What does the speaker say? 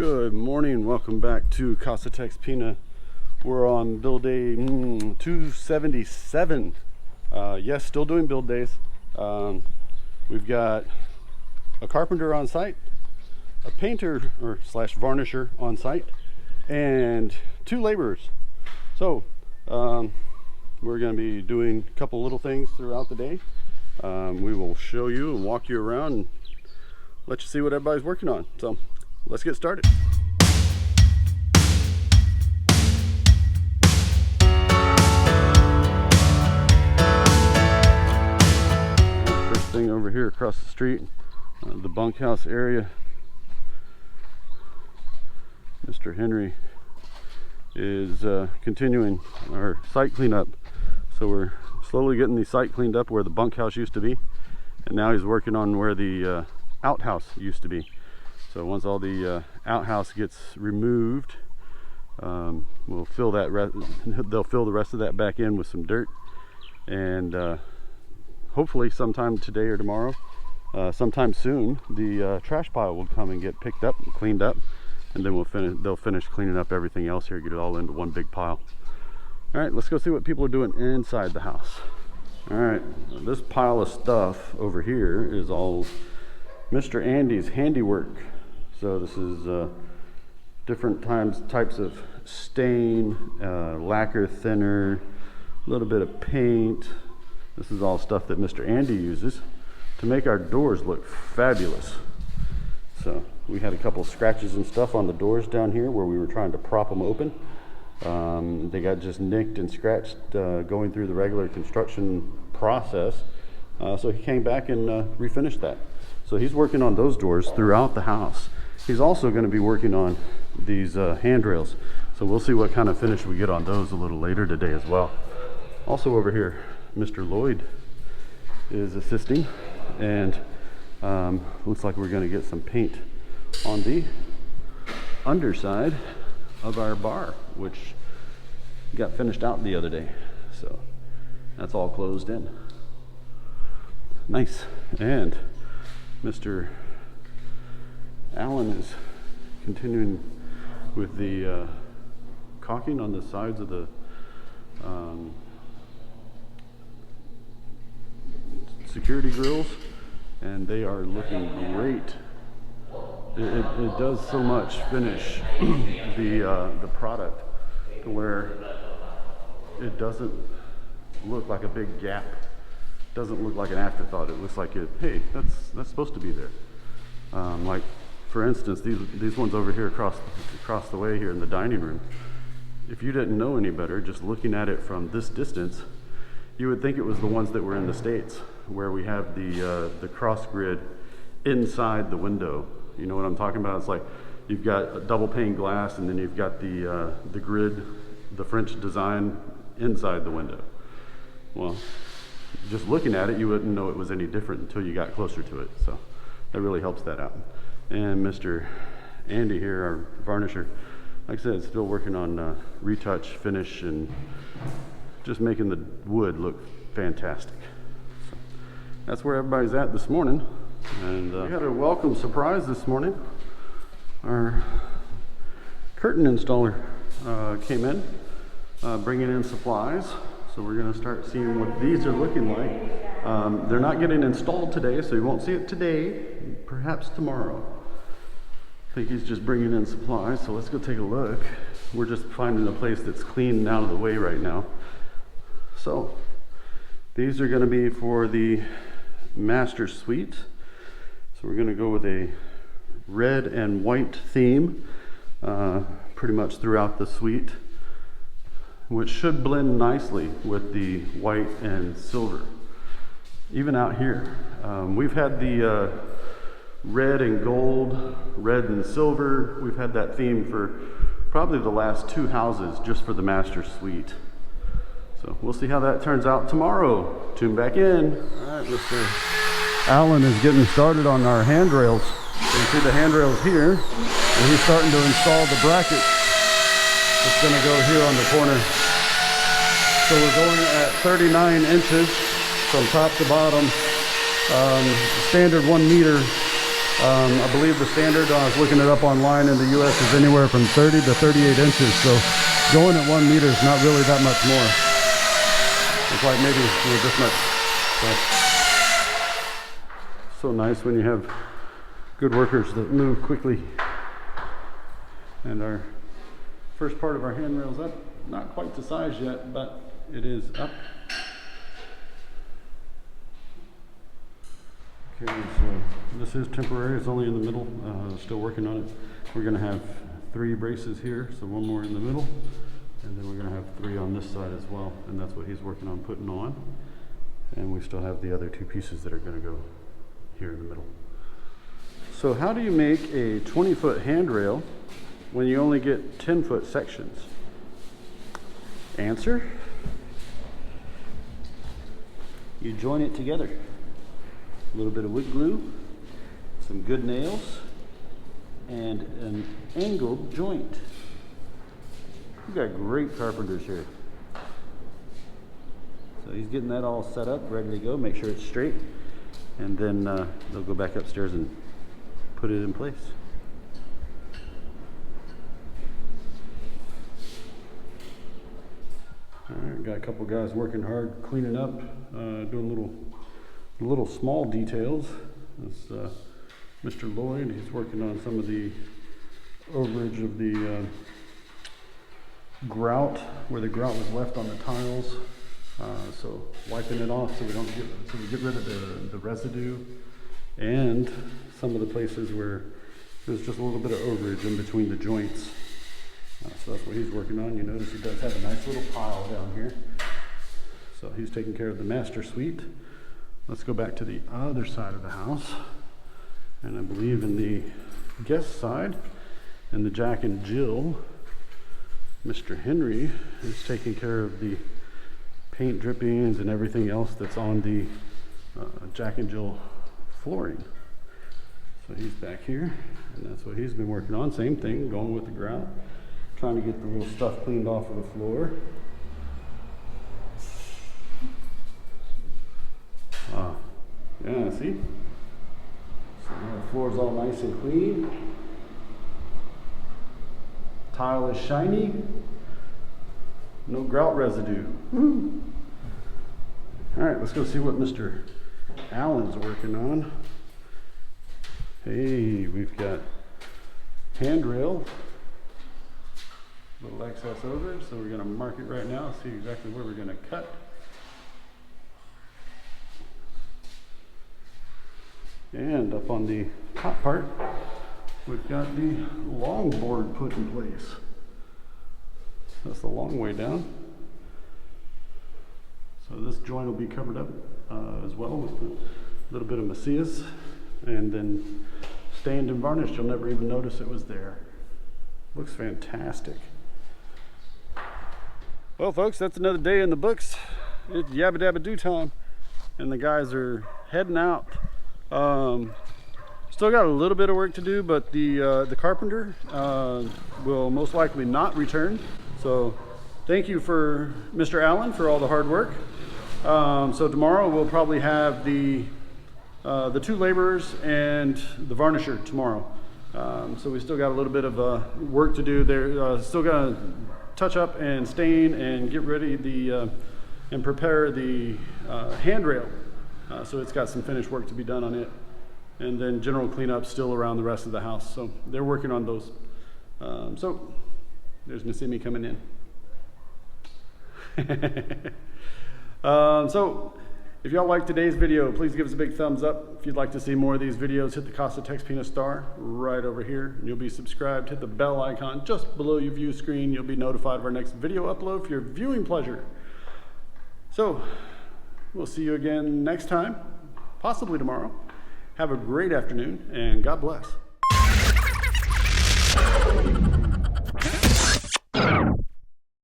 Good morning, welcome back to casa.texpina. We're on build day 277. Yes, still doing build days. We've got a carpenter on site, a painter or slash varnisher on site, and 2 laborers. So we're going to be doing a couple little things throughout the day. We will show you and walk you around and let you see what everybody's working on. So let's get started. First thing over here across the street, the bunkhouse area. Mr. Henry is continuing our site cleanup. So we're slowly getting the site cleaned up where the bunkhouse used to be, and now he's working on where the outhouse used to be. So once all the outhouse gets removed, we'll fill that. They'll fill the rest of that back in with some dirt, and hopefully sometime today or tomorrow, sometime soon, the trash pile will come and get picked up and cleaned up, and then they'll finish cleaning up everything else here, get it all into one big pile. All right, let's go see what people are doing inside the house. All right, this pile of stuff over here is all Mr. Andy's handiwork. So this is different types of stain, lacquer thinner, a little bit of paint. This is all stuff that Mr. Andy uses to make our doors look fabulous. So we had a couple scratches and stuff on the doors down here where we were trying to prop them open. They got just nicked and scratched going through the regular construction process. So he came back and refinished that. So he's working on those doors throughout the house. He's also going to be working on these handrails. So we'll see what kind of finish we get on those a little later today as well. Also over here, Mr. Lloyd is assisting, and looks like we're going to get some paint on the underside of our bar, which got finished out the other day. So that's all closed in. Nice. And Mr. Allen is continuing with the caulking on the sides of the security grills, and they are looking great. It does so much finish the product to where it doesn't look like a big gap. Doesn't look like an afterthought. It looks like hey, that's supposed to be there. Like for instance, these ones over here across the way here in the dining room. If you didn't know any better, just looking at it from this distance, you would think it was the ones that were in the States, where we have the cross grid inside the window. You know what I'm talking about? It's like you've got a double pane glass, and then you've got the grid, the French design inside the window. Well, just looking at it, you wouldn't know it was any different until you got closer to it. So that really helps that out. And Mr. Andy here, our varnisher, like I said, still working on retouch, finish, and just making the wood look fantastic. So that's where everybody's at this morning. And we had a welcome surprise this morning. Our curtain installer came in, bringing in supplies. So we're going to start seeing what these are looking like. They're not getting installed today, so you won't see it today, perhaps tomorrow. I think he's just bringing in supplies, so let's go take a look. We're just finding a place that's clean and out of the way right now. So these are going to be for the master suite. So we're going to go with a red and white theme pretty much throughout the suite, which should blend nicely with the white and silver. Even out here, we've had the red and gold, red and silver. We've had that theme for probably the last 2 houses just for the master suite. So we'll see how that turns out tomorrow. Tune back in. All right, Mr. Allen is getting started on our handrails. You can see the handrails here, and he's starting to install the bracket. It's going to go here on the corner. So we're going at 39 inches from top to bottom. Standard 1 meter I believe the standard, I was looking it up online in the US, is anywhere from 30 to 38 inches. So going at 1 meter is not really that much more. It's like maybe this much. So nice when you have good workers that move quickly. And our first part of our handrail's up. Not quite to size yet, but it is up. Okay, so this is temporary. It's only in the middle. Still working on it. We're going to have 3 braces here, so 1 more in the middle, and then we're going to have 3 on this side as well. And that's what he's working on putting on. And we still have the other 2 pieces that are going to go here in the middle. So how do you make a 20-foot handrail when you only get 10-foot sections? Answer: you join it together. A little bit of wood glue, some good nails, and an angled joint. We've got great carpenters here. So he's getting that all set up, ready to go, make sure it's straight, and then they'll go back upstairs and put it in place. All right, got a couple guys working hard, cleaning up, doing little small details. This Mr. Lloyd, he's working on some of the overage of the grout, where the grout was left on the tiles. So wiping it off so we get rid of the residue, and some of the places where there's just a little bit of overage in between the joints. So that's what he's working on. You notice he does have a nice little pile down here. So he's taking care of the master suite. Let's go back to the other side of the house. And I believe in the guest side, and the Jack and Jill, Mr. Henry is taking care of the paint drippings and everything else that's on the Jack and Jill flooring. So he's back here, and that's what he's been working on. Same thing, going with the grout, trying to get the little stuff cleaned off of the floor. Yeah, see? So now the floor's all nice and clean. Tile is shiny. No grout residue. Woo. All right, let's go see what Mr. Allen's working on. Hey, we've got handrail. Little excess overage, so we're going to mark it right now, see exactly where we're going to cut. And up on the top part, we've got the long board put in place. That's the long way down. So this joint will be covered up as well with a little bit of macias, and then stained and varnished. You'll never even notice it was there. Looks fantastic. Well, folks, that's another day in the books. It's yabba dabba do time, and the guys are heading out. Still got a little bit of work to do, but the carpenter will most likely not return. So thank you for Mr. Allen for all the hard work. So tomorrow we'll probably have the 2 laborers and the varnisher tomorrow. So we still got a little bit of work to do there. Still got to touch up and stain and get ready and prepare the handrail. So it's got some finished work to be done on it. And then general cleanup still around the rest of the house. So they're working on those. So there's Miss Emie coming in. So if y'all like today's video, please give us a big thumbs up. If you'd like to see more of these videos, hit the casa.texpina star right over here. And you'll be subscribed. Hit the bell icon just below your view screen. You'll be notified of our next video upload for your viewing pleasure. So we'll see you again next time, possibly tomorrow. Have a great afternoon, and God bless.